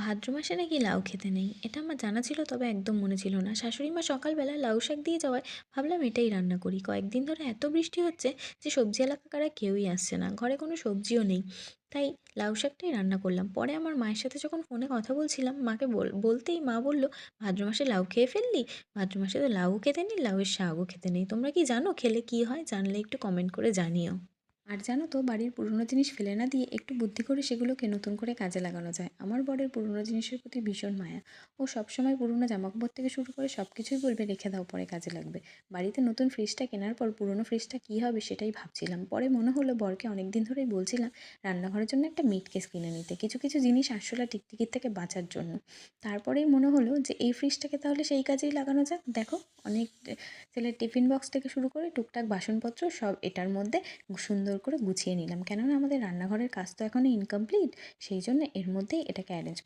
ভাদ্র মাসে নাকি লাউ খেতে নেই, এটা আমার জানা ছিল, তবে একদম মনে ছিল না। শাশুড়ি মা সকালবেলা লাউ শাক দিয়ে যাওয়ায় ভাবলাম এটাই রান্না করি। কয়েকদিন ধরে এত বৃষ্টি হচ্ছে যে সবজি এলাকাকার কেউই আসছে না, ঘরে কোনো সবজিও নেই। তাই লাউ শাকটাই রান্না করলাম। পরে আমার মায়ের সাথে যখন ফোনে কথা বলছিলাম, মাকে বলতেই মা বলল, ভাদ্র মাসে লাউ খেয়ে ফেললি? ভাদ্র মাসে তো লাউও খেতে নেই, লাউয়ের শাকও খেতে নেই। তোমরা কি জানো খেলে কি হয়? জানলে একটু কমেন্ট করে জানিও। আর জানো তো, বাড়ির পুরনো জিনিস ফেলে না দিয়ে একটু বুদ্ধি করে সেগুলোকে নতুন করে কাজে লাগানো যায়। আমার বরের পুরনো জিনিসের প্রতি ভীষণ মায়া। ও সবসময় পুরনো জামাকাপড় থেকে শুরু করে সব কিছুই বলবে রেখে দাও, পরে কাজে লাগবে। বাড়িতে নতুন ফ্রিজটা কেনার পর পুরনো ফ্রিজটা কী হবে সেটাই ভাবছিলাম। পরে মনে হলো বরকে অনেক দিন ধরেই বলছিলাম রান্নাঘরের জন্য একটা মিট কেস কিনে নিতে, কিছু কিছু জিনিস আরশোলা টিকটিকির থেকে বাঁচার জন্য। তারপরেই মনে হলো যে এই ফ্রিজটাকে তাহলে সেই কাজেই লাগানো যাক। দেখো, অনেক ছেলের টিফিন বক্স থেকে শুরু করে টুকটাক বাসনপত্র সব এটার মধ্যে সুন্দর করে গুছিয়ে নিলাম, কেননা আমাদের রান্নাঘরের কাজ তো এখনও ইনকমপ্লিট। সেই জন্য এর মধ্যেই এটাকে অ্যারেঞ্জ